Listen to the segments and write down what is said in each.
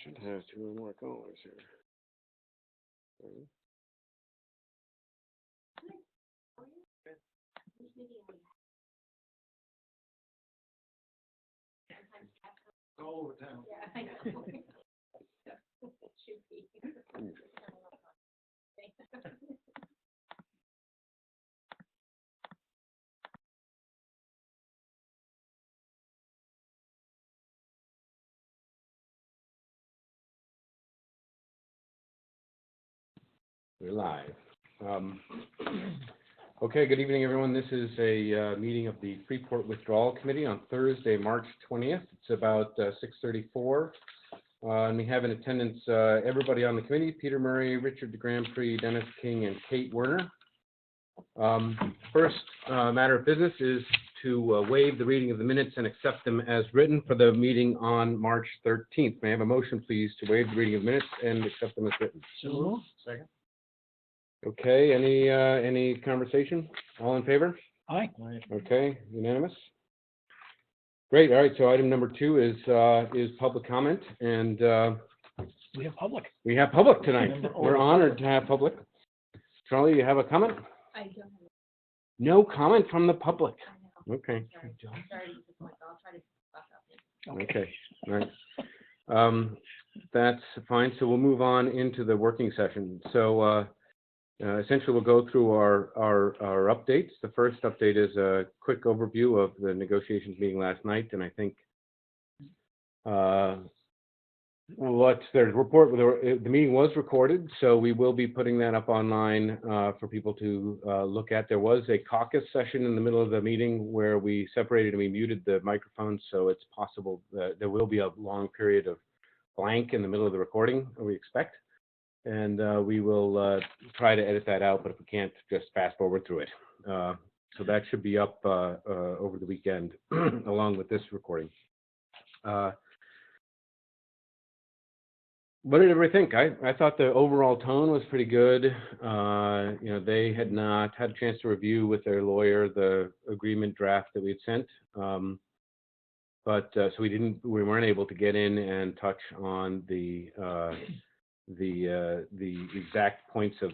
should have two or more callers here. All over town. Yeah, I know. It should be. We're live. Okay, good evening, everyone. This is a meeting of the Freeport Withdrawal Committee on Thursday, March 20th. It's about 6:34. And we have in attendance everybody on the committee: Peter Murray, Richard DeGrandpré, Dennis King, and Kate Werner. First matter of business is to waive the reading of the minutes and accept them as written for the meeting on March 13th. May I have a motion, please, to waive the reading of minutes and accept them as written? So second. Okay, any conversation? All in favor? Aye. Okay, unanimous. Great. All right. So item number 2 is public comment, and We have public. we have public tonight. We're honored to have public. Charlie, you have a comment? I don't have. No comment from the public. I know. Okay. Sorry to disappoint, but I'll try to buck up. Okay. All right. That's fine. So we'll move on into the working session. So essentially, we'll go through our updates. The first update is a quick overview of the negotiations meeting last night, and I think what's the report? The meeting was recorded, so we will be putting that up online for people to look at. There was a caucus session in the middle of the meeting where we separated and we muted the microphones, so it's possible that there will be a long period of blank in the middle of the recording, we expect. And we will try to edit that out, but if we can't, just fast forward through it. So that should be up over the weekend, along with this recording. What did everybody think? I thought the overall tone was pretty good. You know, they had not had a chance to review with their lawyer the agreement draft that we had sent. But so we weren't able to get in and touch on the exact points of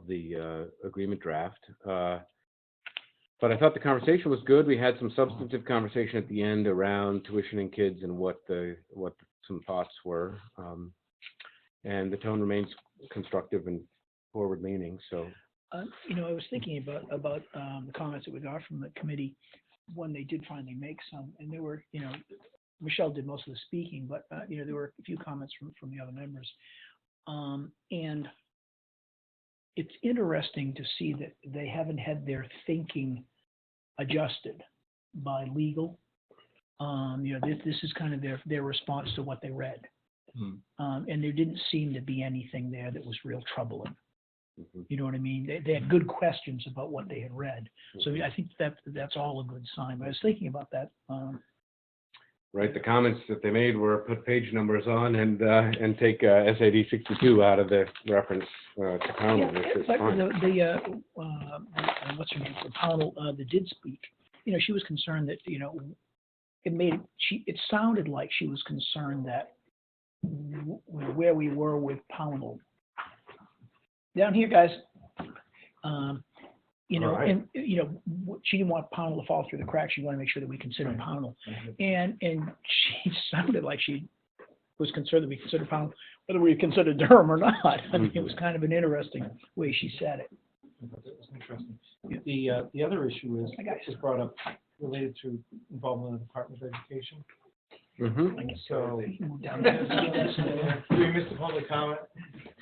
the agreement draft. But I thought the conversation was good. We had some substantive conversation at the end around tuitioning kids and what some thoughts were. And the tone remains constructive and forward-leaning. So, You know, I was thinking about the comments that we got from the committee when they did finally make some, and there were, you know, Michelle did most of the speaking, but you know, there were a few comments from the other members, and it's interesting to see that they haven't had their thinking adjusted by legal. You know, this is kind of their response to what they read, and there didn't seem to be anything there that was real troubling. You know what I mean? They had good questions about what they had read, so I think that's all a good sign. But I was thinking about that. right, the comments that they made were put page numbers on and take SAD 62 out of the reference to Pownell, which is but fine. What's her name? Pownell that did speak. You know, she was concerned that, you know, it sounded like she was concerned that where we were with Pownell. Down here, guys. You know, right. and you know, she didn't want Pownell to fall through the cracks. She wanted to make sure that we considered Pownell, and she sounded like she was concerned that we considered Pownell, whether we considered Durham or not. I mean, it was kind of an interesting way she said it. That was interesting. The other issue is was brought up related to involvement of the Department of Education. So, do we miss the public comment?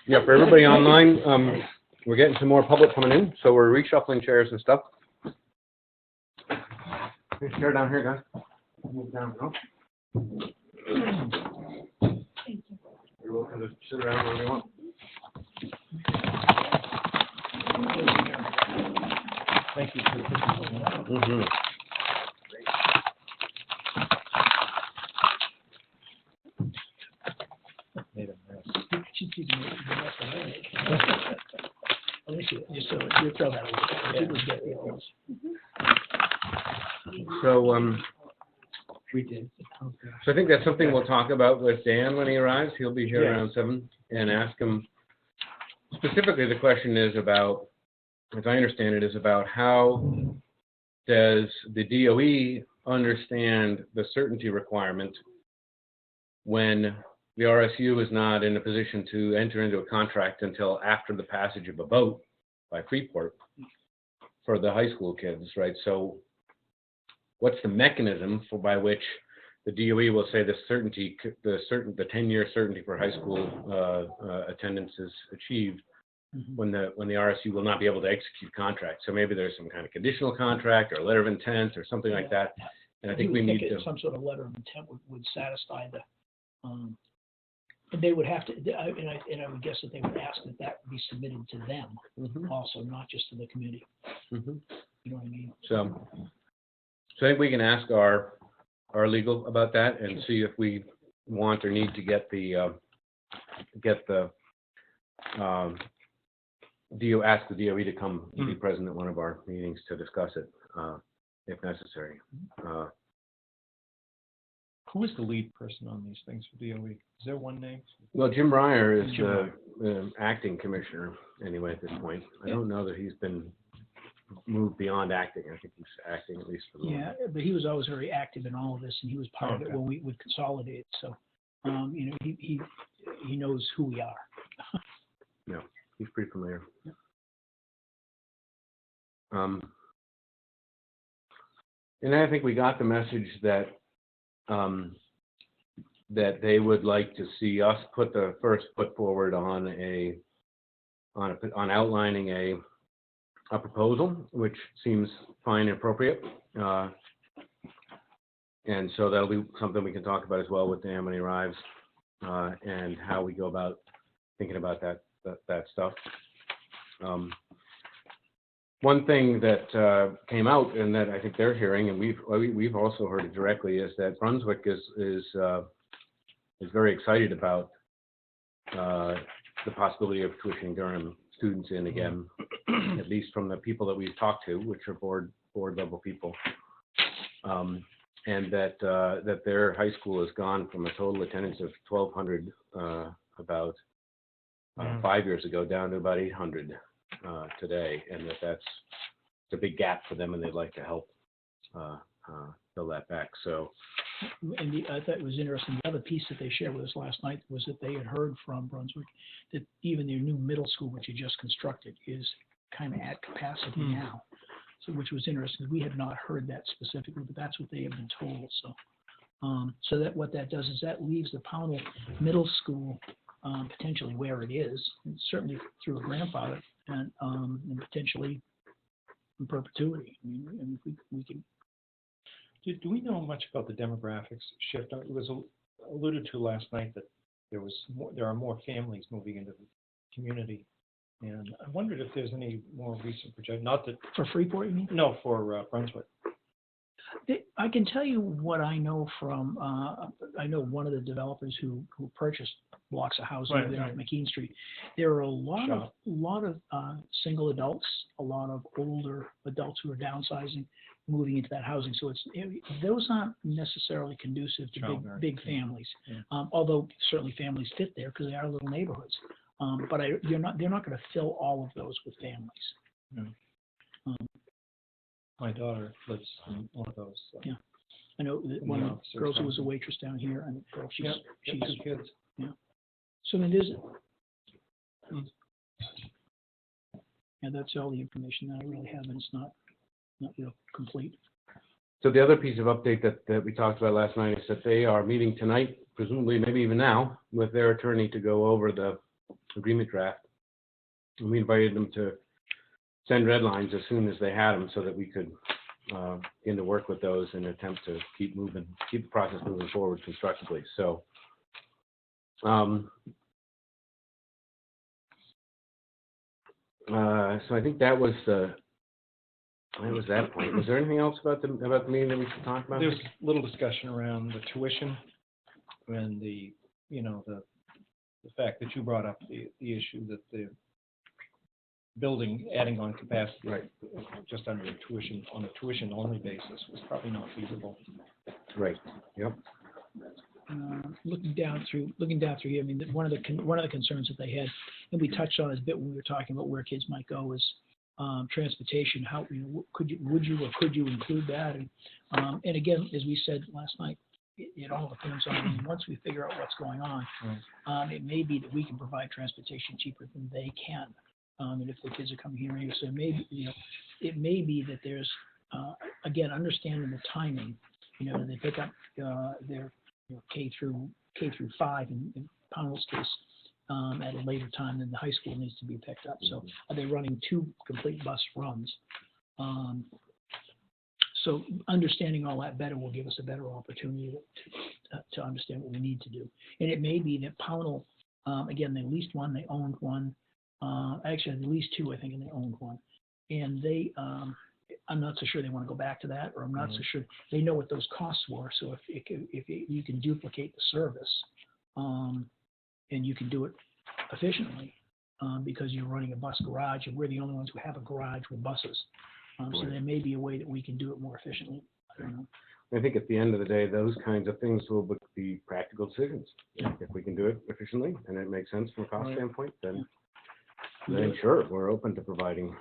Yeah, for everybody online, we're getting some more public coming in, so we're reshuffling chairs and stuff. There's a chair down here, guys. Move down, no? You're welcome to sit around wherever you want. Thank you. Made a mess. At least you throw that away. So, We did. So I think that's something we'll talk about with Dan when he arrives. He'll be here Yes. around 7, and ask him. Specifically, the question is about, as I understand it, is about how does the DOE understand the certainty requirement when the RSU is not in a position to enter into a contract until after the passage of a vote by Freeport for the high school kids, right? So what's the mechanism by which the DOE will say the 10-year certainty for high school attendance is achieved when the RSU will not be able to execute contracts? So maybe there's some kind of conditional contract or a letter of intent or something like that. And I think we need to. Some sort of letter of intent would satisfy the, and they would have to, and I would guess that they would ask that that be submitted to them also, not just to the committee. You know what I mean? So I think we can ask our legal about that and see if we want or need to get the ask the DOE to come and be present at one of our meetings to discuss it, if necessary. Who is the lead person on these things for DOE? Is there one name? Well, Jim Ryer is the acting commissioner anyway at this point. I don't know that he's been moved beyond acting. I think he's acting at least for the moment. But he was always very active in all of this, and he was part of it when we would consolidate. So, you know, he knows who we are. Yeah, he's pretty familiar. Yeah. And I think we got the message that that they would like to see us put the first foot forward on outlining a proposal, which seems fine and appropriate. And so that'll be something we can talk about as well with Dan when he arrives, and how we go about thinking about that stuff. One thing that came out, and that I think they're hearing, and we've also heard it directly, is that Brunswick is very excited about the possibility of tuitioning Durham students in again, at least from the people that we've talked to, which are board level people, and that their high school has gone from a total attendance of 1,200 about 5 years ago down to about 800 today, and that's a big gap for them, and they'd like to help fill that back. So, and I thought it was interesting. The other piece that they shared with us last night was that they had heard from Brunswick that even their new middle school, which you just constructed, is kind of at capacity now. So, which was interesting. We had not heard that specifically, but that's what they have been told. So, so that what that does is that leaves the Pownell Middle School potentially where it is, and certainly through a grandfather, and potentially in perpetuity. I mean, if we can. Do we know much about the demographics shift? It was alluded to last night that there are more families moving into the community, and I wondered if there's any more recent projection. Not that For Freeport, you mean? No, for Brunswick. I can tell you what I know from, I know one of the developers who purchased blocks of housing there on McKean Street. There are a lot of single adults, a lot of older adults who are downsizing, moving into that housing. So those aren't necessarily conducive to big families. Although certainly families fit there because they are little neighborhoods. But they're not going to fill all of those with families. My daughter lives in one of those. Yeah, I know that one of the girls who was a waitress down here, and she's 2 kids. Yeah. So then there's. Yeah, that's all the information that I really have, and it's not real complete. So the other piece of update that we talked about last night is that they are meeting tonight, presumably maybe even now, with their attorney to go over the agreement draft. And we invited them to send red lines as soon as they had them, so that we could begin to work with those and attempt to keep the process moving forward constructively. So, so I think that was that point. Was there anything else about the meeting that we should talk about? There's a little discussion around the tuition and the fact that you brought up the issue that the building adding on capacity just under the tuition on a tuition only basis was probably not feasible. Right. Yep. Looking down through here, I mean, one of the concerns that they had, and we touched on it a bit when we were talking about where kids might go, is transportation. How, would you include that? And again, as we said last night, it all depends on, once we figure out what's going on, it may be that we can provide transportation cheaper than they can. And if the kids are coming here anyway, so maybe, it may be that there's, again, understanding the timing, they pick up their K through 5 in Pownell's case at a later time than the high school needs to be picked up. So are they running 2 complete bus runs? So understanding all that better will give us a better opportunity to understand what we need to do. And it may be that Pownell, again, they leased one, they owned one. Actually, at least 2, I think, and they owned one. And they, I'm not so sure they want to go back to that, or I'm not so sure they know what those costs were. So if you can duplicate the service, and you can do it efficiently, because you're running a bus garage, and we're the only ones who have a garage with buses. So there may be a way that we can do it more efficiently. I don't know. I think at the end of the day, those kinds of things will be practical decisions. If we can do it efficiently and it makes sense from a cost standpoint, then sure, we're open to providing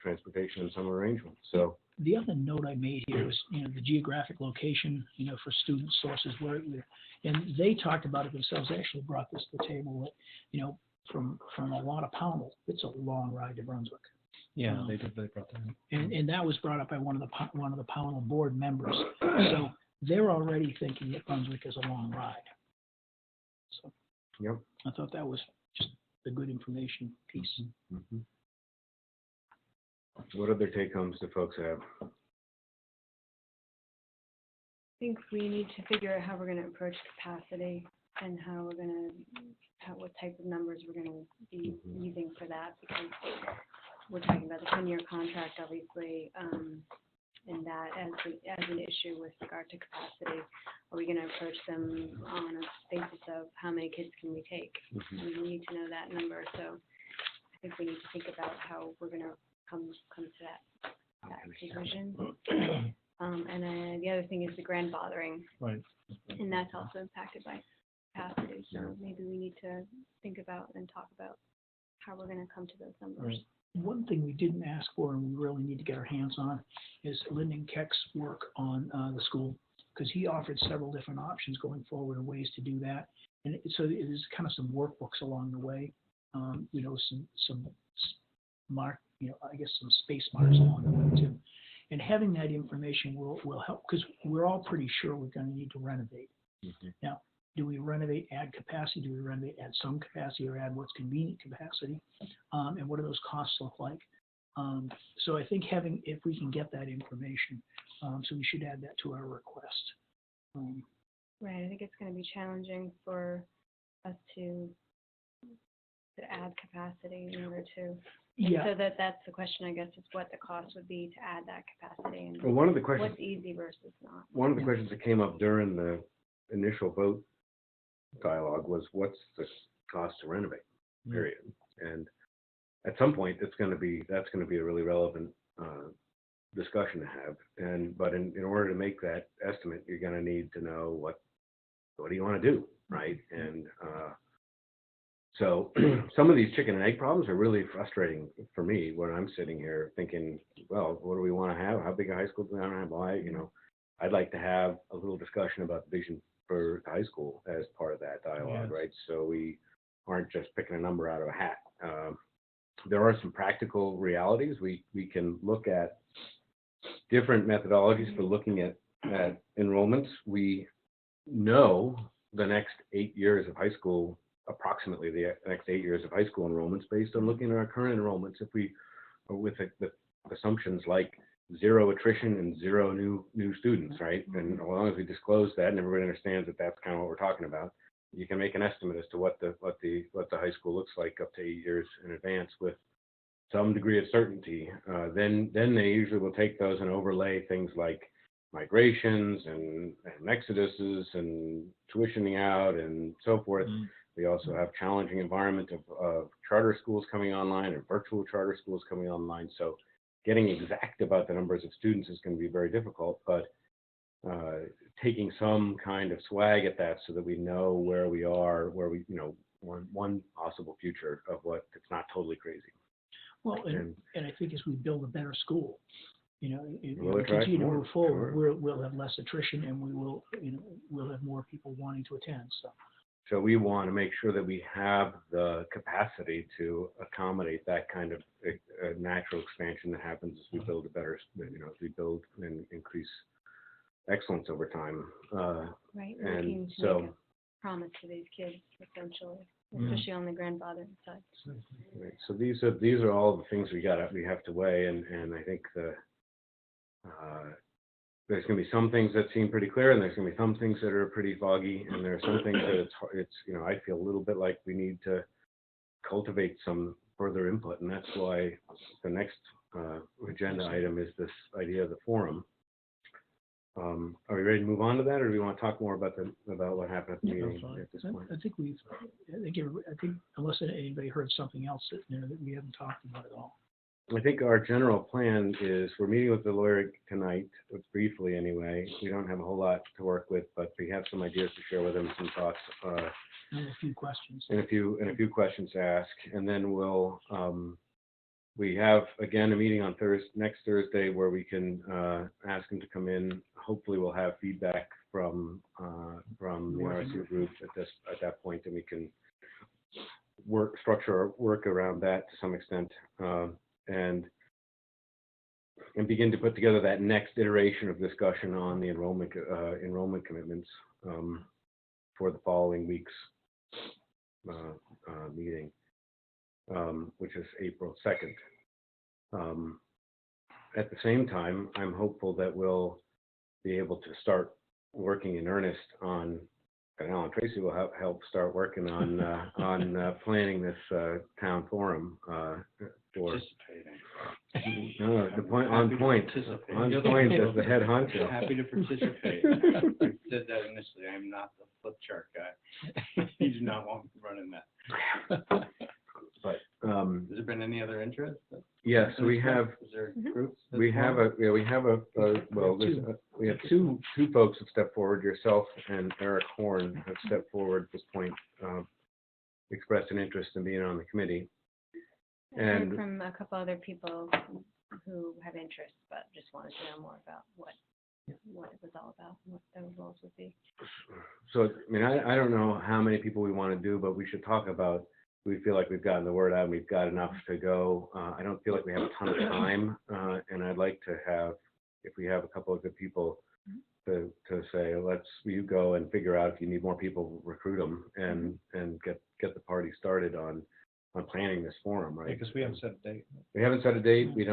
transportation in some arrangement. So the other note I made here was, the geographic location, for student sources and they talked about it themselves. They actually brought this to the table. From a lot of Pownell, it's a long ride to Brunswick. Yeah, they brought that up. And that was brought up by one of the Pownell board members. So they're already thinking that Brunswick is a long ride. So yep. I thought that was just a good information piece. Mm-hmm. What other take-homes do folks have? I think we need to figure out how we're going to approach capacity and how we're going to, what type of numbers we're going to be using for that, because we're talking about the 10-year contract, obviously, and that as an issue with regard to capacity. Are we going to approach them on a basis of how many kids can we take? And we need to know that number. So I think we need to think about how we're going to come to that conclusion. And then the other thing is the grandfathering. Right. And that's also impacted by capacity. So maybe we need to think about and talk about how we're going to come to those numbers. Right. One thing we didn't ask for and we really need to get our hands on is Lyndon Keck's work on the school, because he offered several different options going forward and ways to do that. And so there's kind of some workbooks along the way, some mark, I guess some space marks along the way too. And having that information will help, because we're all pretty sure we're going to need to renovate. Now, do we renovate, add capacity? Do we renovate, add some capacity, or add what's convenient capacity? And what do those costs look like? So I think if we can get that information, so we should add that to our request. Right, I think it's going to be challenging for us to add capacity in order to. Yeah. So that's the question, I guess, is what the cost would be to add that capacity, and Well, one of the questions, what's easy versus not. One of the questions that came up during the initial vote dialogue was, what's the cost to renovate, period. And at some point that's going to be a really relevant discussion to have. But in order to make that estimate, you're going to need to know what do you want to do, right? And so some of these chicken and egg problems are really frustrating for me when I'm sitting here thinking, well, what do we want to have? How big a high school do we want to have? Why, I'd like to have a little discussion about the vision for high school as part of that dialogue, right? So we aren't just picking a number out of a hat. There are some practical realities. We can look at different methodologies for looking at enrollments. We know the next 8 years of high school, approximately the next 8 years of high school enrollments, based on looking at our current enrollments. If we are with assumptions like zero attrition and zero new students, right? And as long as we disclose that and everybody understands that that's kind of what we're talking about, you can make an estimate as to what the high school looks like up to 8 years in advance with some degree of certainty. Then they usually will take those and overlay things like migrations and exoduses and tuitioning out and so forth. We also have challenging environment of charter schools coming online and virtual charter schools coming online. So getting exact about the numbers of students is going to be very difficult, but taking some kind of swag at that so that we know where we are, where we, one possible future of what it's not totally crazy. Well, and I think as we build a better school, if We'll we attract continue to more, move forward, sure. we'll have less attrition, and we'll have more people wanting to attend. So we want to make sure that we have the capacity to accommodate that kind of natural expansion that happens as we build a better, as we build and increase excellence over time. Right, and looking to so- make a promise to these kids, essentially, especially on the grandfather side. Right. So these are all the things we have to weigh, and I think there's going to be some things that seem pretty clear, and there's going to be some things that are pretty foggy, and there are some things that it's I feel a little bit like we need to cultivate some further input, and that's why the next agenda item is this idea of the forum. Are we ready to move on to that, or do we want to talk more about what happened at the meeting at this point? I think unless anybody heard something else that we haven't talked about at all. I think our general plan is we're meeting with the lawyer tonight, briefly anyway. We don't have a whole lot to work with, but we have some ideas to share with him, some thoughts, And a few questions. and a few questions to ask, and then we'll we have again a meeting on next Thursday where we can ask him to come in. Hopefully, we'll have feedback from the RSU group at that point, and we can structure our work around that to some extent. And begin to put together that next iteration of discussion on the enrollment commitments for the following week's meeting, which is April 2nd. At the same time, I'm hopeful that we'll be able to start working in earnest on, and Alan Tracy will help start working on planning this town forum for. No, on point as the head honcho. Happy to participate. I said that initially. I'm not the flip chart guy. You do not want me running that. But has there been any other interest? Yes, yeah, so we have. Is there groups? We have two folks have stepped forward. Yourself and Eric Horn have stepped forward at this point, expressed an interest in being on the committee. I heard from a couple other people who have interest, but just wanted to know more about what it was all about, what those roles would be. So, I mean, I don't know how many people we want to do, but we should talk about, we feel like we've gotten the word out and we've got enough to go. I don't feel like we have a ton of time, and I'd like to have, if we have a couple of good people, to say, you go and figure out if you need more people, recruit them, and get the party started on planning this forum, right? Because we haven't set a date. We haven't set a date. We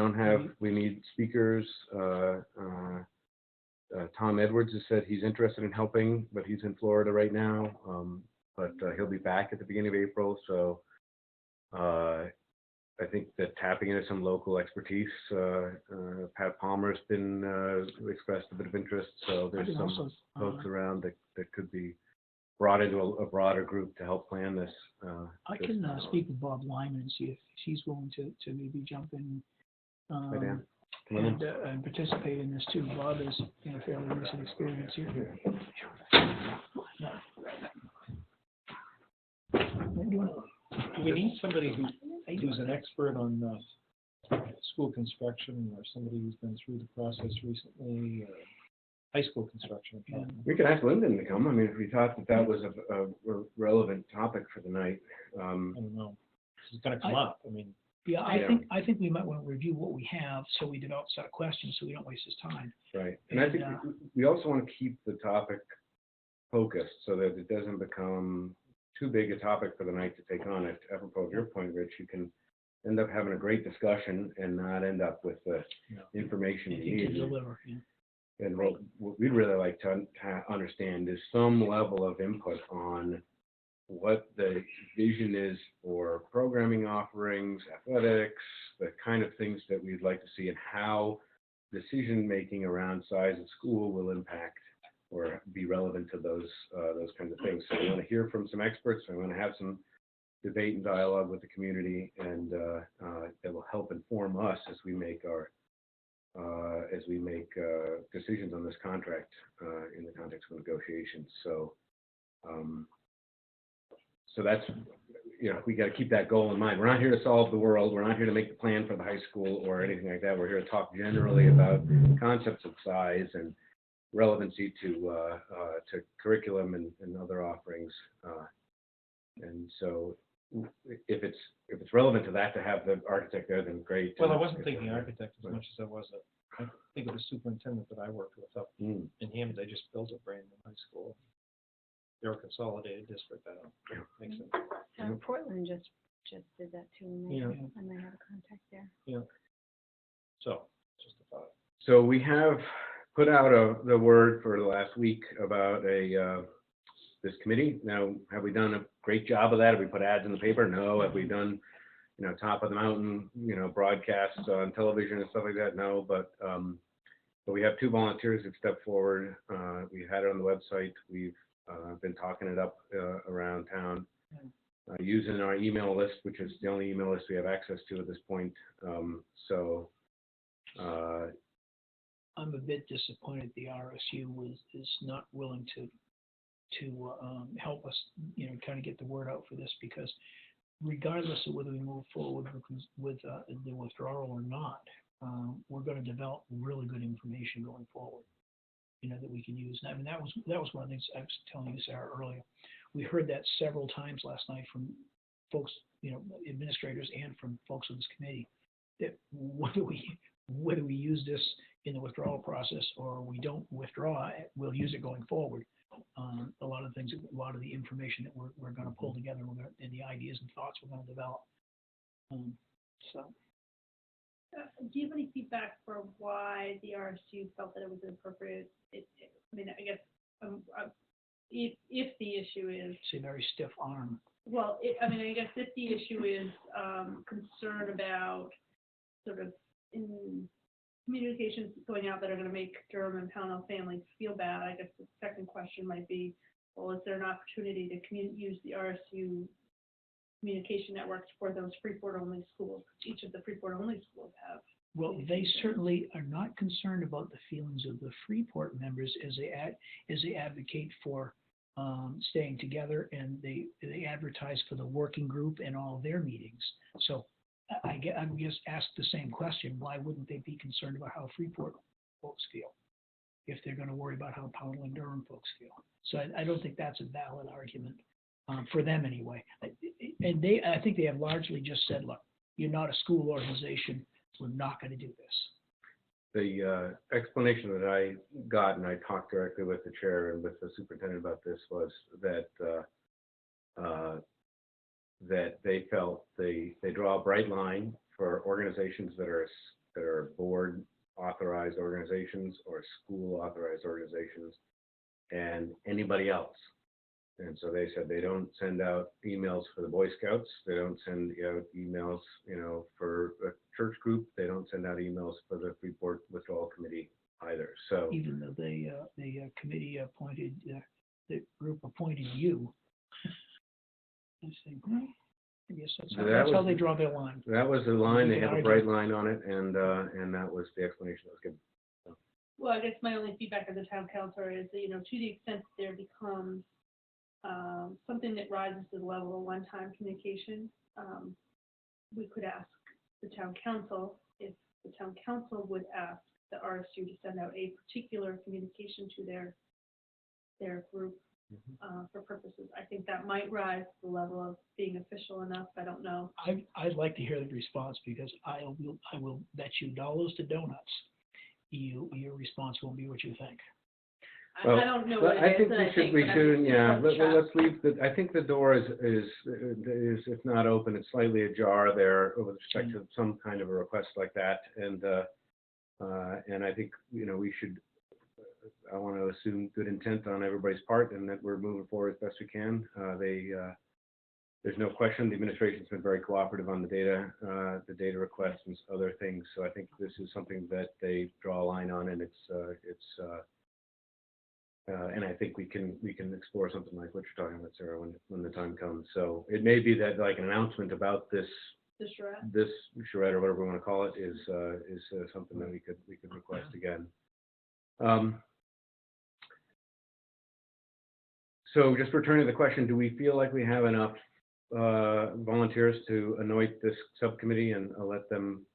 need speakers. Tom Edwards has said he's interested in helping, but he's in Florida right now. But he'll be back at the beginning of April. So I think that tapping into some local expertise, Pat Palmer's been expressed a bit of interest. So there's some folks around that could be brought into a broader group to help plan this. I can speak with Bob Lyman and see if she's willing to maybe jump in and participate in this too. Bob is fairly recent experience here. Do we need somebody who's an expert on school construction, or somebody who's been through the process recently, or high school construction? We could ask Lyndon to come. I mean, if we thought that was a relevant topic for the night. I don't know. It's going to come up. I mean. Yeah, I think we might want to review what we have so we develop a set of questions so we don't waste his time. Right. And I think we also want to keep the topic focused so that it doesn't become too big a topic for the night to take on. Apropos of your point, Rich, you can end up having a great discussion and not end up with the information you need. Deliver, And what we'd really like to understand is some level of input on what the vision is for programming offerings, athletics, the kind of things that we'd like to see, and how decision-making around size of school will impact or be relevant to those kinds of things. So we want to hear from some experts. We want to have some debate and dialogue with the community, and that will help inform us as we make our as we make decisions on this contract in the context of negotiations. So, so that's, we got to keep that goal in mind. We're not here to solve the world. We're not here to make the plan for the high school or anything like that. We're here to talk generally about concepts of size and relevancy to curriculum and other offerings. And so, if it's relevant to that to have the architect there, then great. Well, I wasn't thinking architect as much as I was I think of the superintendent that I worked with up in Hammond. They just built a brand new high school. They're a consolidated district. I don't think so. Portland just did that too, and they have a contact there. Yeah. So, just a thought. So we have put out the word for the last week about this committee. Now, have we done a great job of that? Have we put ads in the paper? No. Have we done, top of the mountain, broadcasts on television and stuff like that? No. But we have 2 volunteers who've stepped forward. We had it on the website. We've been talking it up around town, using our email list, which is the only email list we have access to at this point. I'm a bit disappointed the RSU is not willing to help us, kind of get the word out for this, because regardless of whether we move forward with the withdrawal or not, we're going to develop really good information going forward, that we can use. And I mean, that was one of the things I was telling you, Sarah, earlier. We heard that several times last night from folks, administrators, and from folks on this committee, that whether we use this in the withdrawal process or we don't withdraw, we'll use it going forward. A lot of the information that we're going to pull together, and the ideas and thoughts we're going to develop. Do you have any feedback for why the RSU felt that it was inappropriate? I guess if the issue is, it's a very stiff arm. Well, I guess if the issue is concern about sort of in communications going out that are going to make Durham and Pownell families feel bad, I guess the second question might be, well, is there an opportunity to use the RSU communication networks for those Freeport-only schools? Each of the Freeport-only schools have. Well, they certainly are not concerned about the feelings of the Freeport members as they advocate for staying together, and they advertise for the working group and all of their meetings. So I guess ask the same question: why wouldn't they be concerned about how Freeport folks feel if they're going to worry about how Pownell and Durham folks feel? So I don't think that's a valid argument for them anyway. And I think they have largely just said, look, you're not a school organization. We're not going to do this. The explanation that I got, and I talked directly with the chair and with the superintendent about this, was that that they felt they draw a bright line for organizations that are board authorized organizations or school authorized organizations and anybody else. And so they said they don't send out emails for the Boy Scouts. They don't send out emails, for a church group. They don't send out emails for the Freeport Withdrawal Committee either. So even though the committee appointed, the group appointed you, I think, I guess that's how they draw their line. That was the line. They have a bright line on it, and that was the explanation that was given. So. Well, I guess my only feedback as a town councilor is that, to the extent that there becomes something that rises to the level of one-time communication, we could ask the town council if the town council would ask the RSU to send out a particular communication to their group for purposes. I think that might rise to the level of being official enough. I don't know. I'd like to hear the response, because I will bet you dollars to donuts your response won't be what you think. Well, I don't know what it I is, think we should, yeah. Let's leave I think the door is if not open, it's slightly ajar there with respect to some kind of a request like that, and I think we should. I want to assume good intent on everybody's part, and that we're moving forward as best we can. There's no question the administration's been very cooperative on the data requests and other things. So I think this is something that they draw a line on, and and I think we can explore something like what you're talking about, Sarah, when the time comes. So it may be that like an announcement about this The charrette? this charrette, or whatever we want to call it, is something that we could request again. So just returning to the question, do we feel like we have enough volunteers to anoint this subcommittee and let them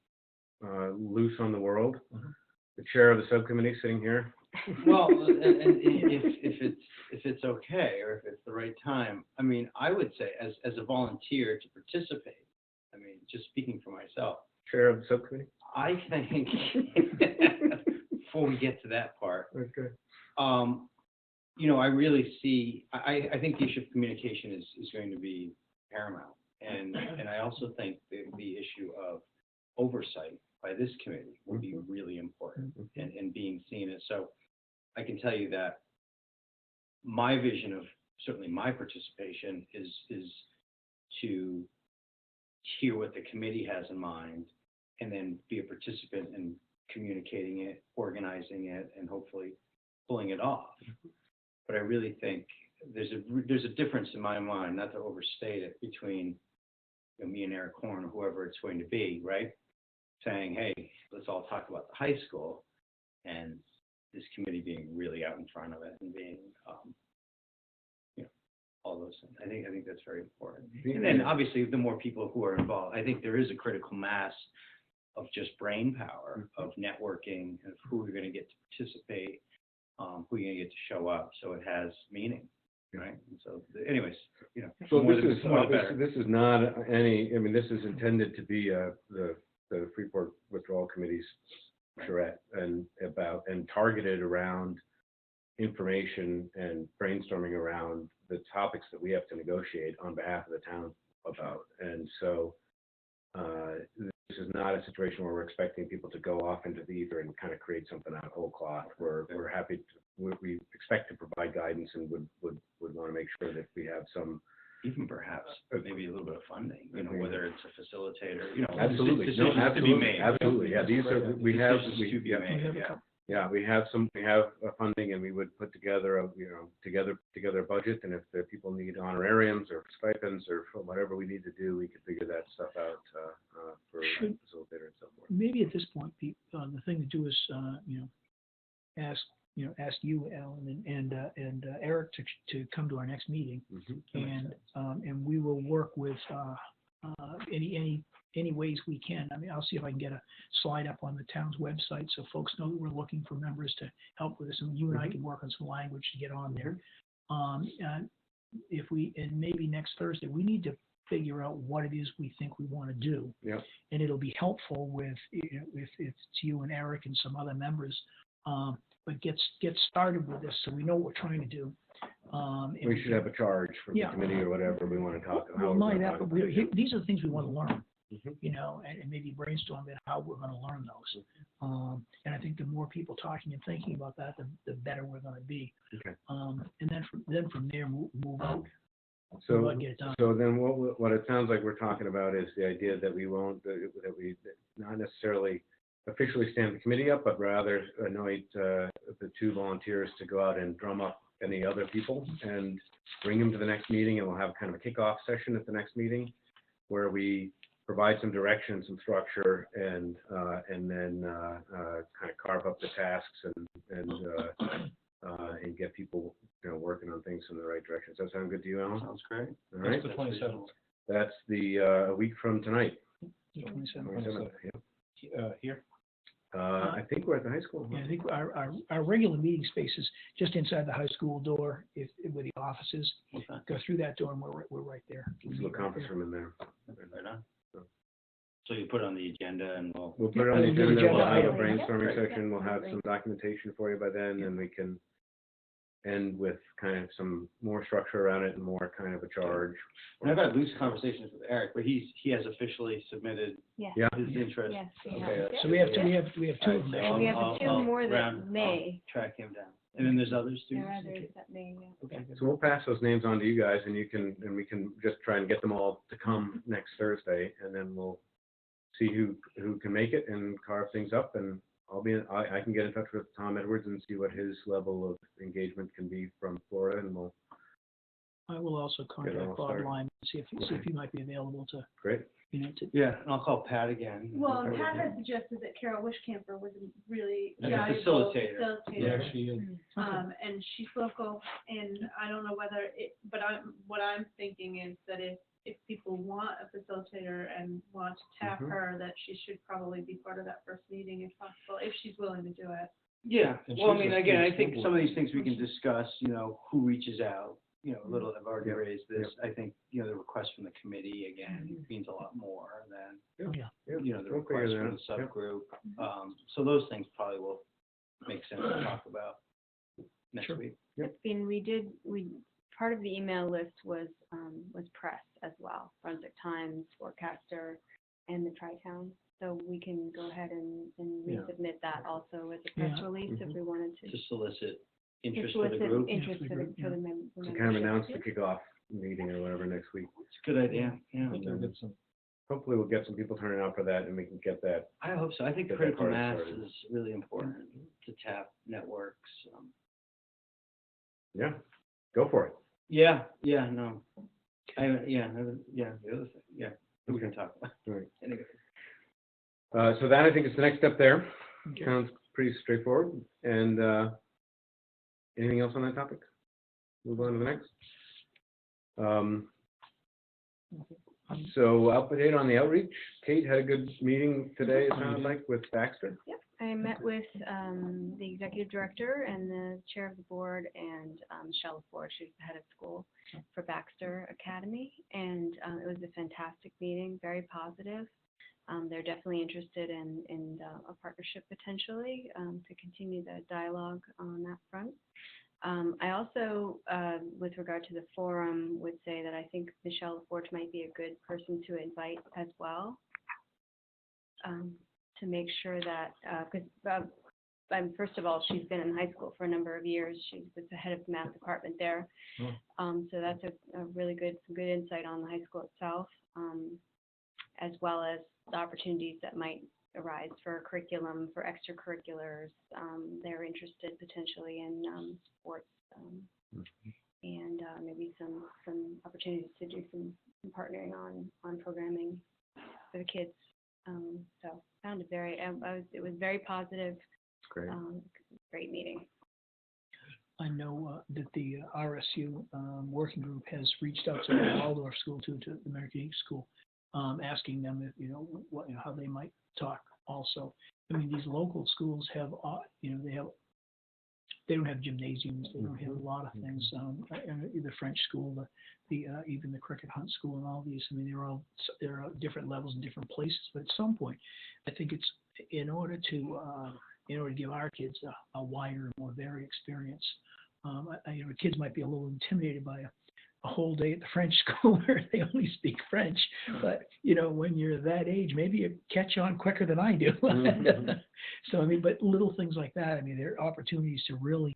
loose on the world? The chair of the subcommittee sitting here. Well, and if it's okay, or if it's the right time, I mean, I would say as a volunteer to participate, I mean, just speaking for myself, Chair of the subcommittee? I think, before we get to that part, Okay. you know, I really see, I think the issue of communication is going to be paramount. And I also think the issue of oversight by this committee will be really important and being seen as. So I can tell you that my vision of certainly my participation is to hear what the committee has in mind and then be a participant in communicating it, organizing it, and hopefully pulling it off. But I really think there's a difference in my mind, not to overstate it, between me and Eric Horn or whoever it's going to be, right? Saying, hey, let's all talk about the high school, and this committee being really out in front of it and being, all those things. I think that's very important. And then obviously the more people who are involved, I think there is a critical mass of just brain power, of networking, of who we're going to get to participate, who you're going to get to show up, so it has meaning, right? And so, anyways, So more this is not any. I mean, this is intended to be the Freeport Withdrawal Committee's charrette and targeted around information and brainstorming around the topics that we have to negotiate on behalf of the town about. And so this is not a situation where we're expecting people to go off into the ether and kind of create something out of whole cloth. We're happy to, we expect to provide guidance and would want to make sure that we have some, even perhaps maybe a little bit of funding, whether it's a facilitator, absolutely, decisions to be made. Absolutely, yeah. These are we have funding, and we would put together a together a budget, and if the people need honorariums or stipends or whatever we need to do, we could figure that stuff out for a facilitator and so forth. Maybe at this point, Pete, the thing to do is ask you, Alan, and Eric to come to our next meeting, and we will work with any ways we can. I mean, I'll see if I can get a slide up on the town's website so folks know that we're looking for members to help with this, and you and I can work on some language to get on there. And maybe next Thursday, we need to figure out what it is we think we want to do. Yeah. And it'll be helpful with if it's you and Eric and some other members. But get started with this so we know what we're trying to do. We should have a charge from the committee or whatever we want to talk about. Well, not that, but these are the things we want to learn, and maybe brainstorm about how we're going to learn those. And I think the more people talking and thinking about that, the better we're going to be. Okay. And then from there, move out. So then what it sounds like we're talking about is the idea that we won't, that we not necessarily officially stand the committee up, but rather anoint the two volunteers to go out and drum up any other people and bring them to the next meeting, and we'll have kind of a kickoff session at the next meeting where we provide some direction, some structure, and then kind of carve up the tasks and get people working on things in the right direction. Does that sound good to you, Alan? Sounds great. All right. That's the 27th. That's a week from tonight. 27th. Here. I think we're at the high school. Yeah, I think our regular meeting space is just inside the high school door, where the office is. Okay. Go through that door, and we're right there. There's a little conference room in there. Right on. So you put it on the agenda, and we'll put it on the agenda. We'll have a item. brainstorming Yep. section. We'll have some documentation for you by then, and we can end with kind of some more structure around it and more kind of a charge. And I've had loose conversations with Eric, but he has officially submitted Yes. his interest. Yes. Okay. So we have two of them. And we have two more that I'll may. track him down. And then there's others too? There are others that may, yeah. Okay. So we'll pass those names on to you guys, and we can just try and get them all to come next Thursday, and then we'll see who can make it and carve things up. And I can get in touch with Tom Edwards and see what his level of engagement can be from Florida, and I will also contact Bob Lyman and see if he might be available to Great. you know, to, Yeah, and I'll call Pat again. Well, and Pat had suggested that Carol Wishcamper was a really As a valuable facilitator. Yeah, facilitator. she is. And she's local, and I don't know whether but what I'm thinking is that if people want a facilitator and want to tap her, that she should probably be part of that first meeting if possible, if she's willing to do it. Yeah, And well, I she's mean, a again, I school think board. some of these things we can discuss, you know, who reaches out, you know, a little, I've already raised this. I think, you know, the request from the committee, again, means a lot more than, yeah. you know, the We'll figure request that from the out. subgroup. So those things probably will make sense to talk about next Sure. week. And part of the email list was press as well, Brunswick Times, Forecaster, and the Tri-Town. So we can go ahead and Yeah. resubmit that also as a press Yeah. release if we wanted to. To solicit interest for the solicit group. Interest Yeah, for the, yeah. for the To kind of membership. announce the kickoff meeting or whatever next week. It's a good idea, I yeah. think they'll get some. Hopefully we'll get some people turning out for that and we can get that. I hope so. I think Get that critical party mass started. is really important to tap networks. Yeah, go for it. Yeah, no. The other thing, yeah, we can talk about. All right. Anyway. So that I think is the next step there. Okay. Sounds pretty straightforward. And anything else on that topic? Move on to the next. So update on the outreach. Kate had a good meeting today, it sounded like, with Baxter. Yep, I met with the executive director and the chair of the board and Michelle Ford, she's the head of school for Baxter Academy. And it was a fantastic meeting, very positive. They're definitely interested in a partnership potentially to continue the dialogue on that front. I also, with regard to the forum, would say that I think Michelle Ford might be a good person to invite as well, to make sure that, because first of all, she's been in high school for a number of years. She was the head of the math department there. So that's a really good insight on the high school itself, as well as the opportunities that might arise for curriculum, for extracurriculars. They're interested potentially in sports and maybe some opportunities to do some partnering on programming for the kids. So found it it was very positive. Great. Great meeting. I know that the RSU working group has reached out to the Waldorf school to the American East School, asking them if, how they might talk also. I mean, these local schools have, they don't have gymnasiums, they don't have a lot of things. The French school, even the Cricket Hunt School and all these, I mean, they're at different levels in different places, but at some point, I think it's in order to give our kids a wider, more varied experience. Kids might be a little intimidated by a whole day at the French school where they only speak French, but when you're that age, maybe you catch on quicker than I do. So I mean, but little things like that. I mean, there are opportunities to really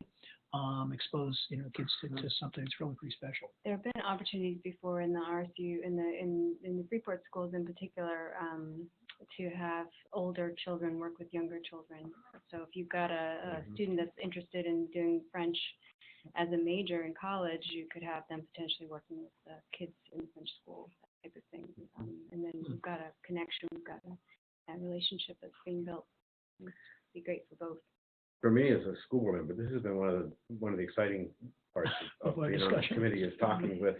expose kids to something that's really pretty special. There have been opportunities before in the RSU, in the Freeport schools in particular, to have older children work with younger children. So if you've got a student that's interested in doing French as a major in college, you could have them potentially working with the kids in the French school, that type of thing. And then we've got a connection, we've got a relationship that's being built. It'd be great for both. For me as a school board member, this has been one of the exciting parts of our being on the discussion. committee is talking with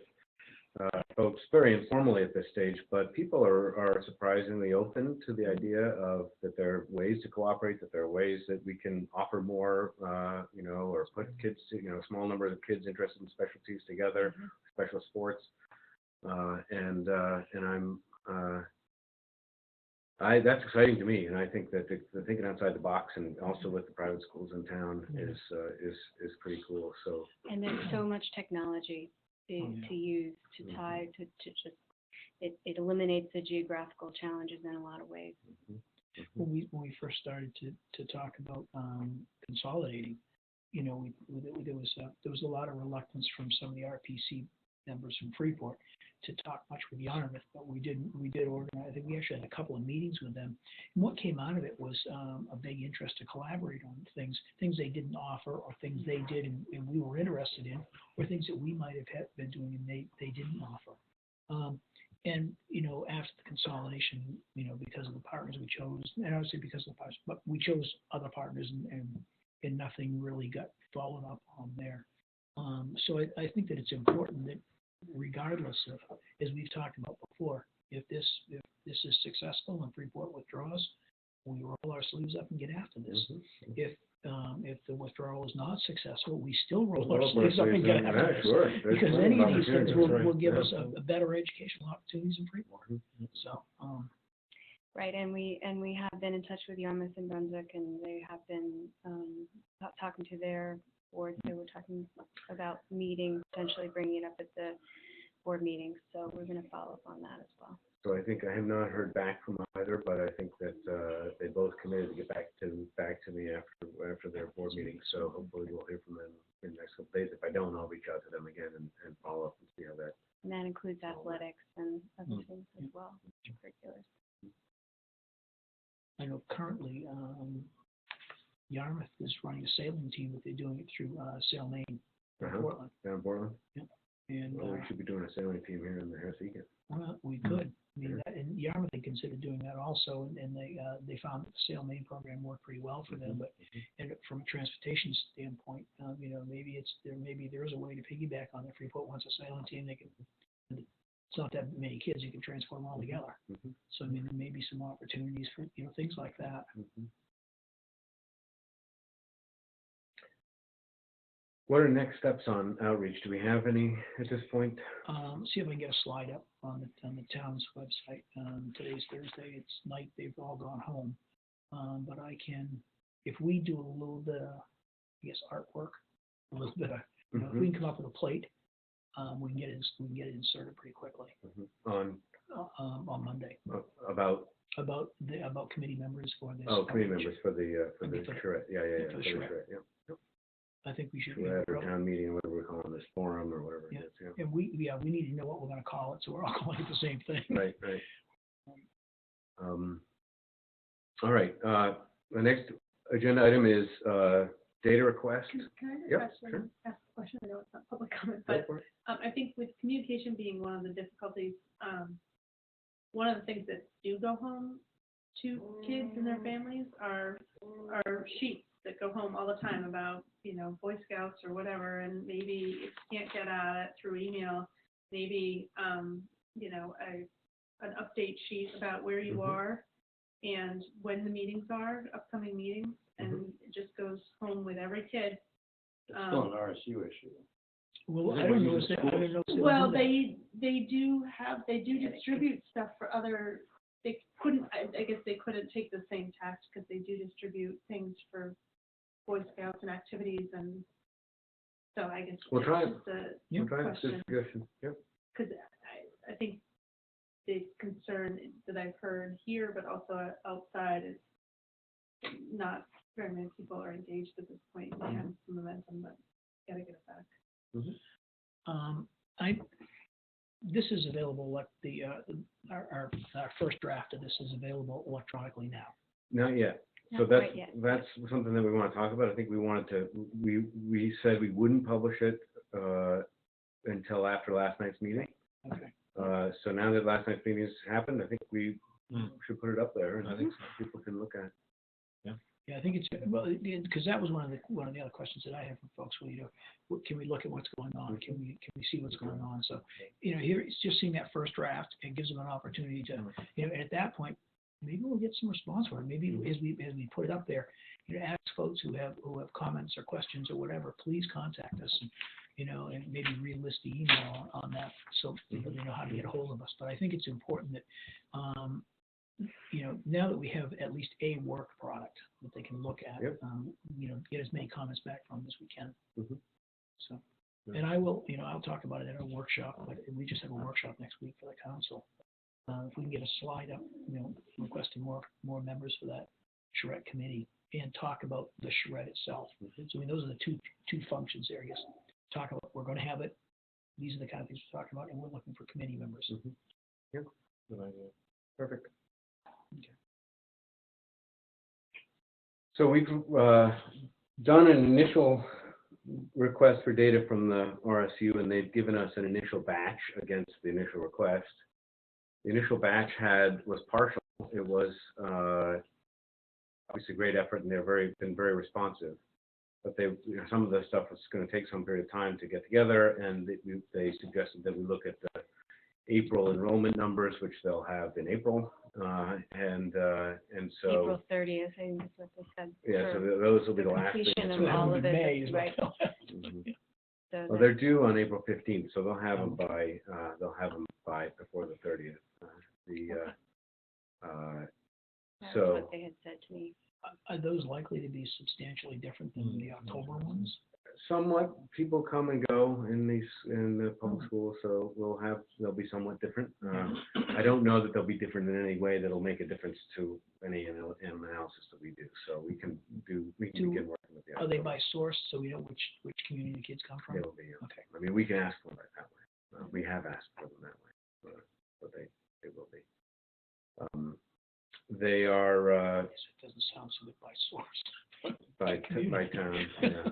folks very informally at this stage, but people are surprisingly open to the idea of that there are ways to cooperate, that there are ways that we can offer more, or put kids, small numbers of kids interested in specialties together, special sports, and that's exciting to me, and I think that the thinking outside the box and also with the private schools in town is pretty cool. So. And there's so much technology to use to tie to just it eliminates the geographical challenges in a lot of ways. When we first started to talk about consolidating, there was a lot of reluctance from some of the RPC members from Freeport to talk much with Yarmouth, but we did organize. I think we actually had a couple of meetings with them. And what came out of it was a big interest to collaborate on things they didn't offer, or things they did and we were interested in, or things that we might have been doing and they didn't offer. And, after the consolidation, because of the partners we chose, and I would say because of the partners, but we chose other partners and nothing really got followed up on there. So I think that it's important that regardless of, as we've talked about before, if this is successful and Freeport withdraws, we roll our sleeves up and get after this. If the withdrawal is not successful, we still roll our sleeves up and get after this. Sure. Because any of these things will give us a better educational opportunities in Freeport. So, Right, and we have been in touch with Yarmouth and Brunswick, and they have been talking to their boards. They were talking about meeting, potentially bringing it up at the board meetings. So we're going to follow up on that as well. So I think I have not heard back from either, but I think that they both committed to get back to me after their board meeting. So hopefully we'll hear from them in the next couple days. If I don't, I'll reach out to them again and follow up and see how that. And that includes athletics and other things as well, extracurriculars. I know currently Yarmouth is running a sailing team, but they're doing it through Sail Maine in Portland. Down in Portland? Yep. And Well, we should be doing a sailing team here in the Harris-Egan. we could. I mean, and Yarmouth, they considered doing that also, and they found that the Sail Maine program worked pretty well for them. But and from a transportation standpoint, maybe there is a way to piggyback on it. Freeport wants a sailing team, they can. It's not that many kids, you can transport them all together. So I mean, there may be some opportunities for things like that. What are next steps on outreach? Do we have any at this point? See if I can get a slide up on the town's website. Today's Thursday, it's night, they've all gone home. But I can, if we do a little bit of, I guess, artwork, a little bit of, if we can come up with a plate, we can get it inserted pretty quickly. On Monday. About committee members for this. Oh, committee members for the charrette. Yeah. For the charrette. Yeah. I think we should. Charrette or town meeting, whatever we're calling this, forum or whatever it is. Yeah. And we need to know what we're going to call it, so we're all calling it the same thing. Right. All right. The next agenda item is data request. Can I ask a question? I know it's not public comment, but I think with communication being one of the difficulties, one of the things that do go home to kids and their families are sheets that go home all the time about, Boy Scouts or whatever, and maybe if you can't get at it through email, maybe, an update sheet about where you are and when the meetings are, upcoming meetings, and it just goes home with every kid. It's still an RSU issue. Well, I don't know. Well, they do distribute stuff for other. They couldn't. I guess they couldn't take the same tax because they do distribute things for Boy Scouts and activities, and so I guess we'll try it. We'll try this discussion. Yep. Because I think the concern that I've heard here, but also outside, is not very many people are engaged at this point. They have some momentum, but gotta get it back. This is available. Our first draft of this is available electronically now. Not yet. So that's something that we want to talk about. I think we wanted to. We said we wouldn't publish it until after last night's meeting. Okay. So now that last night's meeting has happened, I think we should put it up there, and I think people can look at it. Yeah, I think it's because that was one of the other questions that I have from folks. Well, can we look at what's going on? Can we see what's going on? So, here it's just seeing that first draft. It gives them an opportunity to, and at that point, maybe we'll get some response for it. Maybe as we put it up there, ask folks who have comments or questions or whatever, please contact us, and maybe relist the email on that so people know how to get a hold of us. But I think it's important that. Now that we have at least a work product that they can look at, get as many comments back from as we can. So, and I will, I'll talk about it at a workshop. But we just have a workshop next week for the council. If we can get a slide up, requesting more members for that charrette committee and talk about the charrette itself. So, those are the two functions there. I guess talk about we're going to have it. These are the kind of things we're talking about, and we're looking for committee members. Yep. Good idea. Perfect. Okay. So we've done an initial request for data from the RSU, and they've given us an initial batch against the initial request. The initial batch was partial. It was obviously a great effort, and they've been very responsive. But some of the stuff is going to take some period of time to get together, and they suggested that we look at the April enrollment numbers, which they'll have in April, and so April 30th, I think is what they said. yeah, so those will be the last completion things. of all of it, May is right. what Mhm. So Well, they're due on April 15th, so they'll have them by before the 30th. that's so- what they had said to me. Are those likely to be substantially different than the October ones? Somewhat, people come and go in the public schools, so they'll be somewhat different. I don't know that they'll be different in any way that'll make a difference to any analysis that we do. So we can begin working with the. Are they by source, so we know which community the kids come from? They will be. Okay. I mean, we can ask for it that way. We have asked for them that way, but they will be. They are It doesn't sound so good by source. by town. Yeah.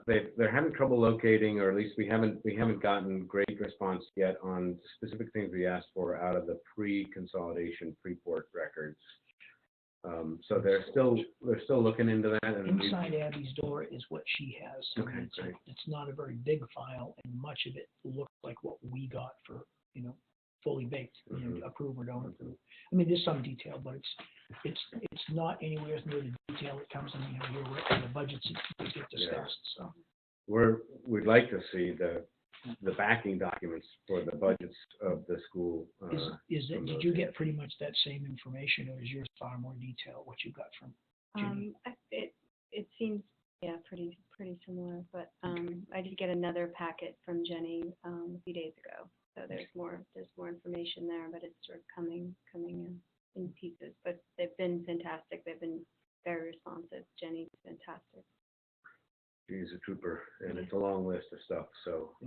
They're having trouble locating, or at least we haven't gotten great response yet on specific things we asked for out of the pre-consolidation Freeport records. So they're still looking into that. And Inside Abby's door is what she has. So Okay, great. it's not a very big file, and much of it looks like what we got for, fully baked, approve or don't approve. I mean, there's some detail, but it's not anywhere near the detail that comes in, the budgets that get discussed, so. we'd like to see the backing documents for the budgets of the school. Did you get pretty much that same information, or is yours far more detailed, what you got from Jimmy? It seems, pretty similar, but I did get another packet from Jenny a few days ago. So there's more information there, but it's sort of coming in pieces. But they've been fantastic. They've been very responsive. Jenny's fantastic. She's a trooper, and it's a long list of stuff. So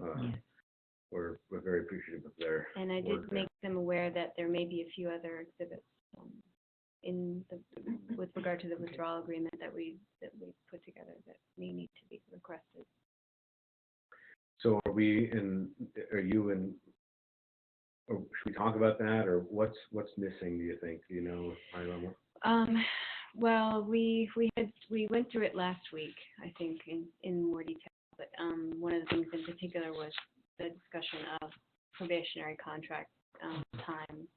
we're very appreciative of their. And I did work make them aware that there may be a few other exhibits with regard to the withdrawal agreement that we put together that may need to be requested. So are you in? Or should we talk about that, or what's missing? Do you think? Do you know, high level? Well, we went through it last week, I think, in more detail. But one of the things in particular was the discussion of probationary contract time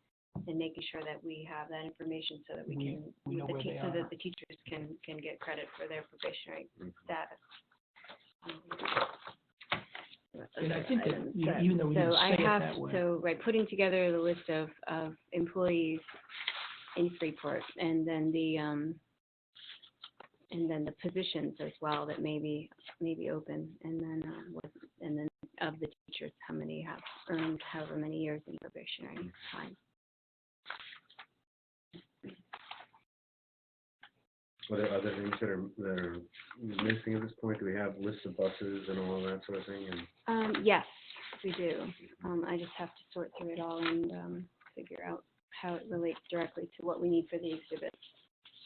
and making sure that we have that information so that so that the teachers can get credit for their probationary status. And I think that, even though we didn't say it that way. Putting together the list of employees in Freeport, and then the positions as well that may be open, and then of the teachers, how many have earned however many years in probationary time. Are there other things that are missing at this point? Do we have lists of buses and all of that sort of thing? Yes, we do. I just have to sort through it all and figure out how it relates directly to what we need for the exhibits.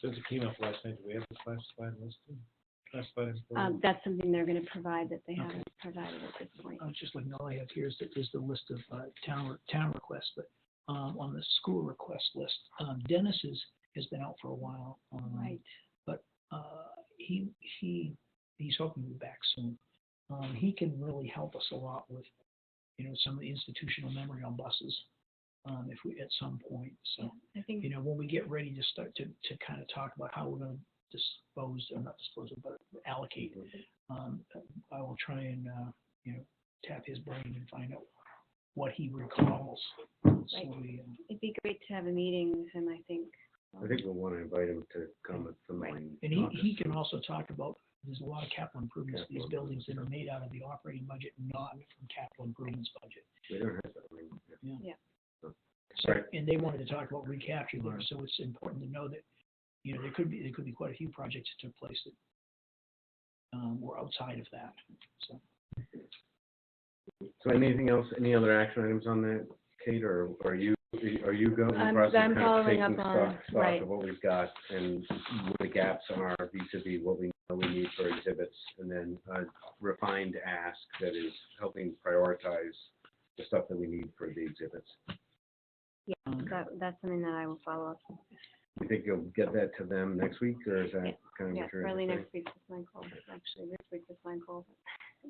Since it came up last night, do we have the classified listing? Classified employees? That's something they're going to provide that they haven't provided at this point. Just looking, all I have here is the list of town requests, but on the school request list, Dennis has been out for a while. Right. But he's hoping to be back soon. He can really help us a lot with, some of the institutional memory on buses, if we at some point. So, I think when we get ready to start to kind of talk about how we're going to but allocate, I will try and tap his brain and find out what he recalls. Right. So it'd be great to have a meeting with him, I think. I think we'll want to invite him to come at some point. And he can also talk about, there's a lot of capital improvements to these buildings that are made out of the operating budget, not from capital improvements budget. We don't have that. Yeah. So, So, right. and they wanted to talk about recapture there, so it's important to know that, there could be quite a few projects that took place that were outside of that, so. So anything else, any other action items on that, Kate, or are you going in the process of I'm kind of following up taking on, stock right. of what we've got and what the gaps are vis-a-vis what we know we need for exhibits, and then a refined ask that is helping prioritize the stuff that we need for the exhibits. That's something that I will follow up. You think you'll get that to them next week, or is that kind of Yeah, what you're early saying? next week is my call. Actually, this week is my call.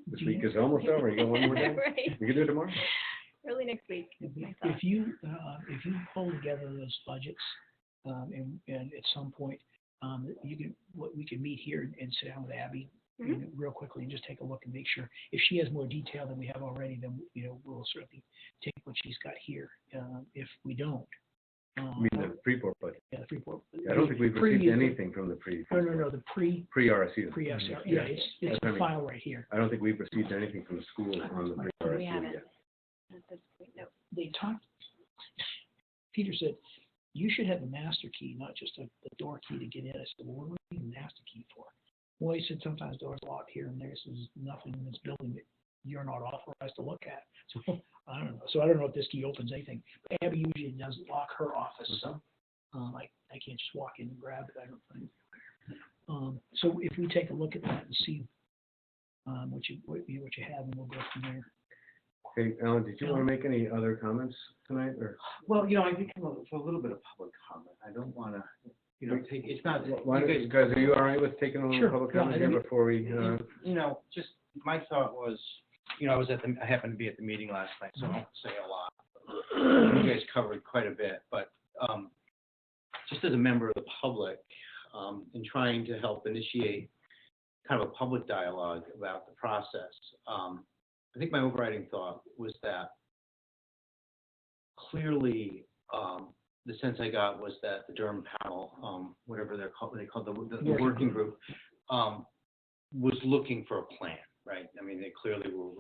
This week is almost over. You got one more day? Right. You can do it tomorrow? Early next week is my thought. If you pull together those budgets, and at some point, we can meet here and sit down with Abby real quickly and just take a look and make sure if she has more detail than we have already, then we'll certainly take what she's got here. If we don't, I mean, the Freeport budget. yeah, the Freeport. I don't think we've received anything from the No, the pre-RSU. pre-SR. Yeah, it's That's the what I mean. file right here. I don't think we've received anything from the school on the We pre-RSU haven't. yet. At this point, no. They talked, Peter said, you should have a master key, not just the door key to get in. I said, well, what do you need a master key for? Well, he said, sometimes doors lock here and there, so there's nothing in this building that you're not authorized to look at. So I don't know. So I don't know if this key opens anything. But Abby usually doesn't lock her office, so I can't just walk in and grab it, I don't think. So if we take a look at that and see what you have, and we'll go from there. Hey, Alan, did you want to make any other comments tonight, or? Well, I think for a little bit of public comment, I don't want to, take, it's not. Why don't you guys, are you all right with taking a little Sure. public Yeah, comment I here think- before we, Just, my thought was, I happened to be at the meeting last night, so I won't say a lot. You guys covered quite a bit, but, just as a member of the public, in trying to help initiate kind of a public dialogue about the process, I think my overriding thought was that clearly, the sense I got was that the Durham panel, whatever they called the working group, was looking for a plan, right? I mean, they clearly were,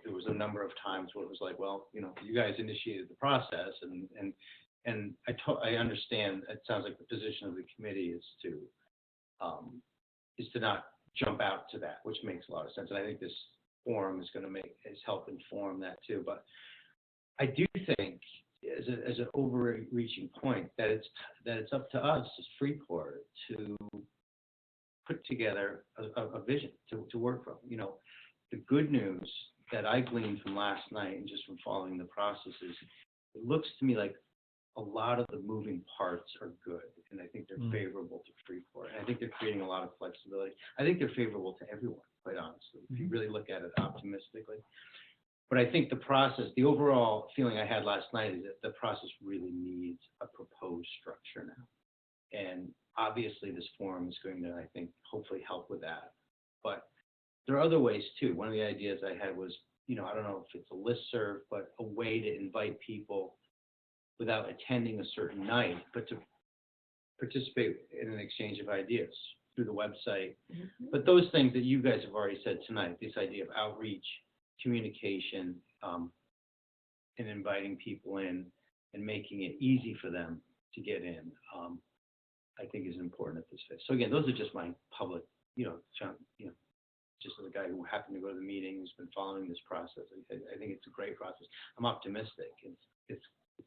there was a number of times where it was like, well, you guys initiated the process, and I understand. It sounds like the position of the committee is to not jump out to that, which makes a lot of sense, and I think this forum is going to help inform that too. But I do think, as an overreaching point, that it's up to us as Freeport to put together a vision to work from. The good news that I gleaned from last night and just from following the process is, it looks to me like a lot of the moving parts are good, and I think they're favorable to Freeport. And I think they're creating a lot of flexibility. I think they're favorable to everyone, quite honestly, if you really look at it optimistically. But I think the process, the overall feeling I had last night is that the process really needs a proposed structure now. And obviously this forum is going to, I think, hopefully help with that. But there are other ways too. One of the ideas I had was, I don't know if it's a listserv, but a way to invite people without attending a certain night, but to participate in an exchange of ideas through the website. But those things that you guys have already said tonight, this idea of outreach, communication, and inviting people in and making it easy for them to get in, I think is important at this phase. So again, those are just my public, just as a guy who happened to go to the meeting, who's been following this process. I think it's a great process. I'm optimistic. It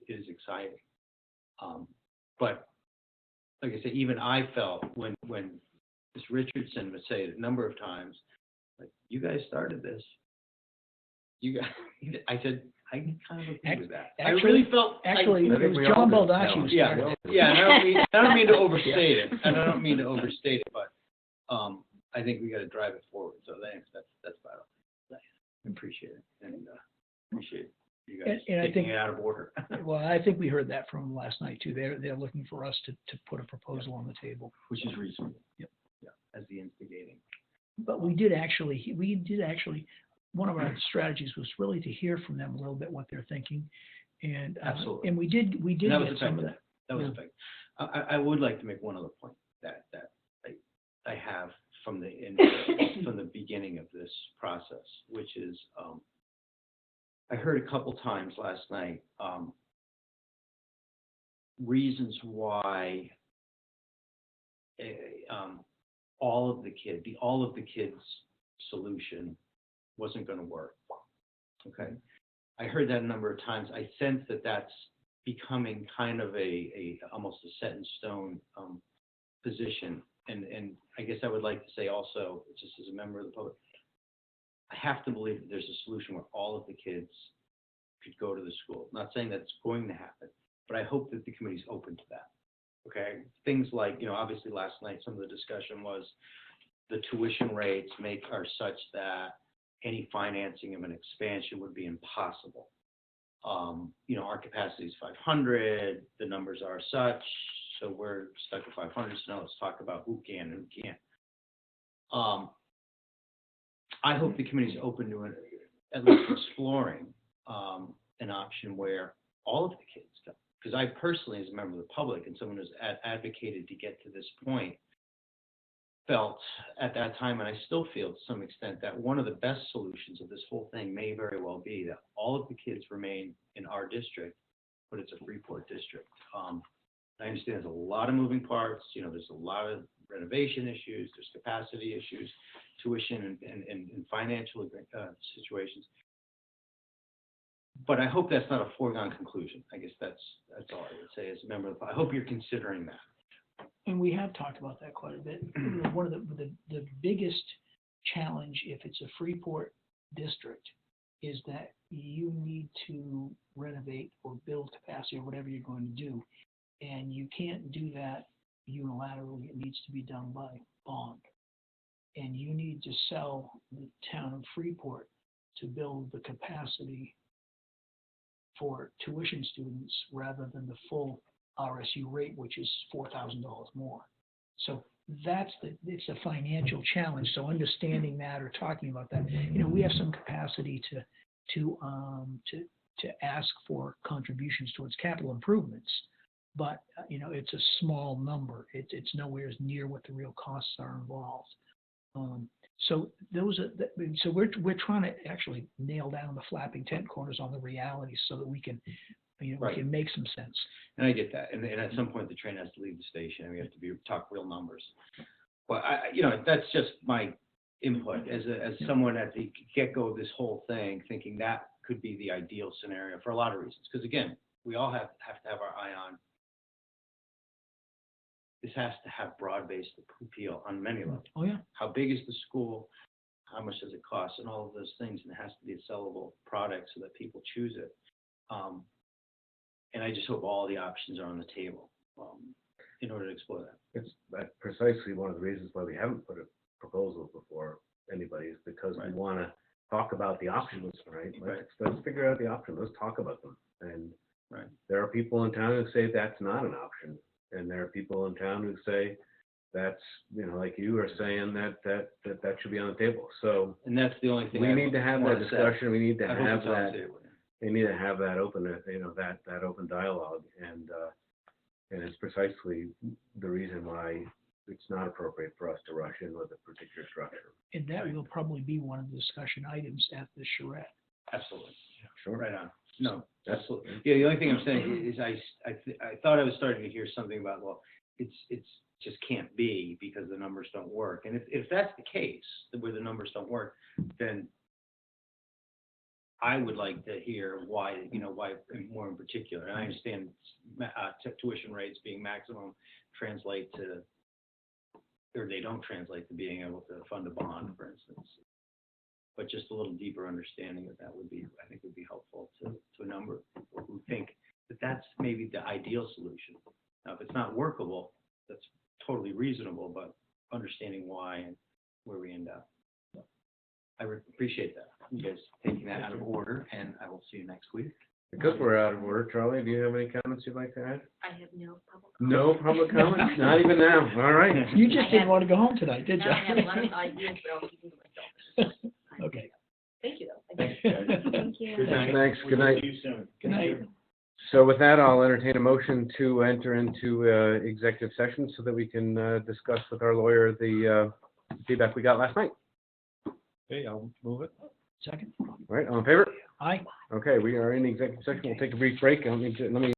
is exciting. But like I said, even I felt when Ms. Richardson would say it a number of times, like, you guys started this. I said, I kind of agree with that. I really felt. Actually, I it think was we all John do. Baldacci who Yeah. started. Yeah, and I don't mean to overstate it. And I don't mean to overstate it, but I think we got to drive it forward. So thanks. That's about it. I appreciate it, and appreciate you guys And I taking think- it out of order. Well, I think we heard that from last night too. They're looking for us to put a proposal on the table. Which is reasonable. Yep. Yeah, as the instigating. But we did actually, one of our strategies was really to hear from them a little bit what they're thinking. And, Absolutely. and we did And that was get some of effective. that. That was Yeah. effective. I would like to make one other point that I have from the beginning of this process, which is I heard a couple times last night reasons why all of the kids solution wasn't going to work. Okay, I heard that a number of times. I sense that that's becoming kind of almost a set in stone position. And I guess I would like to say also, just as a member of the public, I have to believe that there's a solution where all of the kids could go to the school. Not saying that's going to happen, but I hope that the committee's open to that. Okay, things like, you know, obviously last night, some of the discussion was the tuition rates are such that any financing of an expansion would be impossible. You know, our capacity is 500, the numbers are such, so we're stuck at 500, so now let's talk about who can and who can't. I hope the committee's open to it, at least exploring an option where all of the kids go. Because I personally, as a member of the public and someone who's advocated to get to this point, felt at that time, and I still feel to some extent, that one of the best solutions of this whole thing may very well be that all of the kids remain in our district, but it's a Freeport district. I understand there's a lot of moving parts, you know, there's a lot of renovation issues, there's capacity issues, tuition and financial situations. But I hope that's not a foregone conclusion. I guess that's all I would say as a member of the, I hope you're considering that. And we have talked about that quite a bit. One of the biggest challenge, if it's a Freeport district, is that you need to renovate or build capacity or whatever you're going to do. And you can't do that unilaterally. It needs to be done by bond. And you need to sell the town of Freeport to build the capacity for tuition students rather than the full RSU rate, which is $4,000 more. So it's a financial challenge. So understanding that or talking about that, you know, we have some capacity to ask for contributions towards capital improvements, but you know, it's a small number. It's nowhere near what the real costs are involved. So we're trying to actually nail down the flapping tent corners on the realities so that we can, you know, Right. we can make some sense. And I get that. And at some point, the train has to leave the station, and we have to talk real numbers. But you know, that's just my input as someone at the get-go of this whole thing, thinking that could be the ideal scenario for a lot of reasons. Because again, we all have to have our eye on. This has to have broad-based appeal on many levels. Oh yeah. How big is the school? How much does it cost? And all of those things. And it has to be a sellable product so that people choose it. And I just hope all the options are on the table in order to explore that. It's precisely one of the reasons why we haven't put a proposal before anybody, is because Right. we want to talk about the options, right? Right. Let's figure out the options. Let's talk about them. And Right. there are people in town who say that's not an option. And there are people in town who say that's, you know, like you are saying that should be on the table. So And that's the only thing we need to have that wanna say. discussion. We need to I hope have it's on the that. table. We need to have that open, you know, that open dialogue. And it's precisely the reason why it's not appropriate for us to rush in with a particular structure. And that will probably be one of the discussion items at the charrette. Absolutely. Sure. Right on. No, absolutely. Yeah, the only thing I'm saying is I thought I was starting to hear something about, well, it's just can't be because the numbers don't work. And if that's the case, where the numbers don't work, then I would like to hear why, you know, why more in particular. And I understand tuition rates being maximum translate to, or they don't translate to being able to fund a bond, for instance. But just a little deeper understanding of that would be, I think, would be helpful to a number of people who think that that's maybe the ideal solution. Now, if it's not workable, that's totally reasonable, but understanding why and where we end up. So, I appreciate that. You guys taking that out of order, and I will see you next week. Because we're out of order, Charlie, do you have any comments you'd like to add? I have no public. No public comments? Not even now. All right. You just didn't want to go home tonight, did you? Now I have a lot of ideas, but I'll keep them to myself. Okay. Thank you, though. Thank Thank you. Good night. Thanks. Good night. See you soon. Good night. So with that, I'll entertain a motion to enter into executive session so that we can discuss with our lawyer the feedback we got last night. Okay, I'll move it. Second. All right, all in favor? Aye. Okay, we are in executive session. We'll take a brief break. Let me